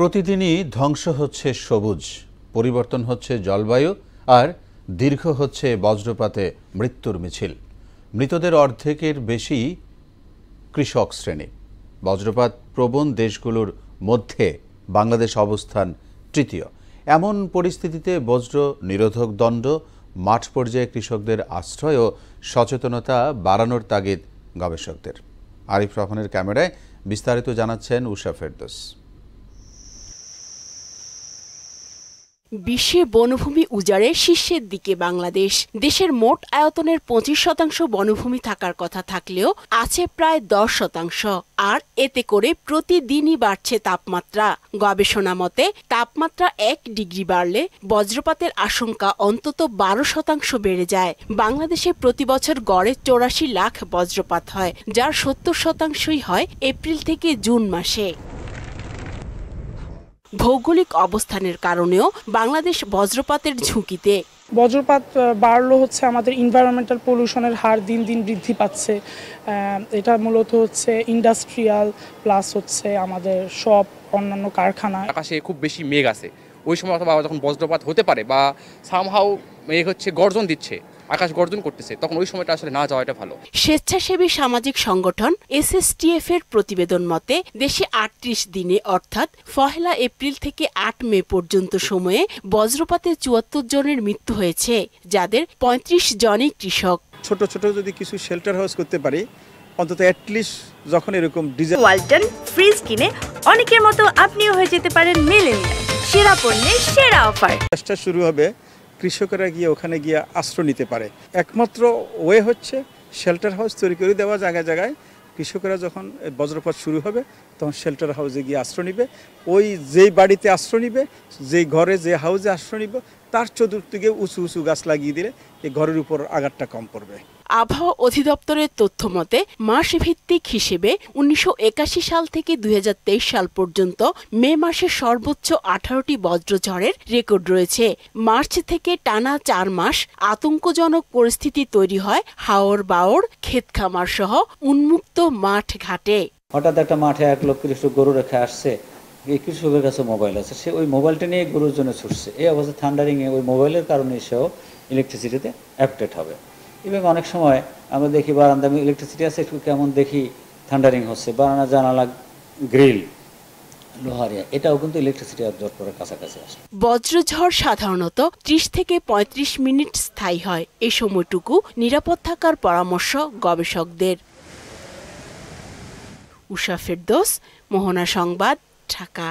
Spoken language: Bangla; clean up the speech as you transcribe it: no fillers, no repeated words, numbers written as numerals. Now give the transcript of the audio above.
প্রতিদিনই ধ্বংস হচ্ছে সবুজ, পরিবর্তন হচ্ছে জলবায়ু, আর দীর্ঘ হচ্ছে বজ্রপাতে মৃত্যুর মিছিল। মৃতদের অর্ধেকের বেশি কৃষক শ্রেণী। বজ্রপাত প্রবণ দেশগুলোর মধ্যে বাংলাদেশ অবস্থান তৃতীয়। এমন পরিস্থিতিতে বজ্র নিরোধক দণ্ড, মাঠ পর্যায়ে কৃষকদের আশ্রয় ও সচেতনতা বাড়ানোর তাগিদ গবেষকদের। আরিফ রহমানের ক্যামেরায় বিস্তারিত জানাচ্ছেন উষা ফেরদৌস। বিশ্বে বনভূমি উজাড়ে শীর্ষের দিকে বাংলাদেশ। দেশের মোট আয়তনের 25% বনভূমি থাকার কথা থাকলেও আছে প্রায় 10%, আর এতে করে প্রতিদিনই বাড়ছে তাপমাত্রা। গবেষণা মতে তাপমাত্রা 1 ডিগ্রি বাড়লে বজ্রপাতের আশঙ্কা অন্তত 12% বেড়ে যায়। বাংলাদেশে প্রতি বছর গড়ে 84 লাখ বজ্রপাত হয়, যার 70%ই হয় এপ্রিল থেকে জুন মাসে। ভৌগোলিক অবস্থানের কারণেও বাংলাদেশ বজ্রপাতের ঝুঁকিতে। বজ্রপাত বাড়লো হচ্ছে আমাদের এনভায়রনমেন্টাল পলিউশনের হার দিন দিন বৃদ্ধি পাচ্ছে। এটা মূলত হচ্ছে ইন্ডাস্ট্রিয়াল প্লাস হচ্ছে আমাদের সব অন্যান্য কারখানা। আকাশে খুব বেশি মেঘ আছে, ওই সময় অথবা যখন বজ্রপাত হতে পারে বা সামহাউ মেঘ হচ্ছে গর্জন দিচ্ছে, আকাশ গর্জন করতেছে, তখন ওই সময়টা আসলে না যাওয়াটা ভালো। স্বেচ্ছাসেবী সামাজিক সংগঠন SSTF এর প্রতিবেদন মতে দেশে 38 দিনে অর্থাৎ 1 এপ্রিল থেকে 8 মে পর্যন্ত সময়ে বজ্রপাতে 74 জনের মৃত্যু হয়েছে, যাদের 35 জনই কৃষক। ছোট ছোট যদি কিছু শেল্টার হাউস করতে পারি, অন্তত অ্যাটলিস্ট যখন এরকম ওয়ালটন ফ্রিজ কিনে অনেকের মতো আপনিও হয়ে যেতে পারেন মিলেনিয়াল। সেরা পণ্যের সেরা অফার। চেষ্টা শুরু হবে কৃষকেরা গিয়ে ওখানে গিয়ে আশ্রয় নিতে পারে। একমাত্র ওয়ে হচ্ছে শেল্টার হাউস তৈরি করে দেওয়া জায়গায় জায়গায়। কৃষকেরা যখন বজ্রপাত শুরু হবে তখন শেল্টার হাউসে গিয়ে আশ্রয় নিবে। ওই যেই বাড়িতে আশ্রয় নিবে, যেই ঘরে যে হাউসে আশ্রয় নিবে, তার চতুর্দিকে উঁচু উঁচু গাছ লাগিয়ে দিলে এই ঘরের উপর আঘাতটা কম পড়বে। আবহাওয়া অধিদপ্তরের তথ্য মতে মাস ভিত্তিক হিসেবে 1981 সাল থেকে 2023 সাল পর্যন্ত মে মাসে সর্বোচ্চ 18টি বজ্রঝড়ের রেকর্ড রয়েছে। মার্চ থেকে টানা 4 মাস আতঙ্কজনক পরিস্থিতি তৈরি হয় হাওর বাওর, ক্ষেত খামার সহ উন্মুক্ত মাঠ ঘাটে। হঠাৎ একটা মাঠে এক লোক কৃষক গরু রেখে আসছে, এই কৃষকের কাছে মোবাইল আছে, সে ওই মোবাইলটা নিয়ে গরুর জন্য ছুটছে। এই অবস্থা থান্ডারিংয়ে ওই মোবাইলের কারণে সেও ইলেকট্রিসিটিতে অ্যাফেক্টেড হবে। এবং অনেক সময় আমরা দেখি বারান্দা ইলেকট্রিসিটি আছে, একটু কেমন দেখি থান্ডারিং হচ্ছে, বারান্দা জানালা গ্রিল লোহারিয়া, এটাও কিন্তু ইলেকট্রিসিটি অ্যাবজর্ব করার কাছাকাছি আসে। বজ্রঝড় সাধারণত 30 থেকে 35 মিনিট স্থায়ী হয়। এই সময়টুকু নিরাপদ থাকার পরামর্শ গবেষকদের। উষা ফেরদৌস, মোহনা সংবাদ, ঢাকা।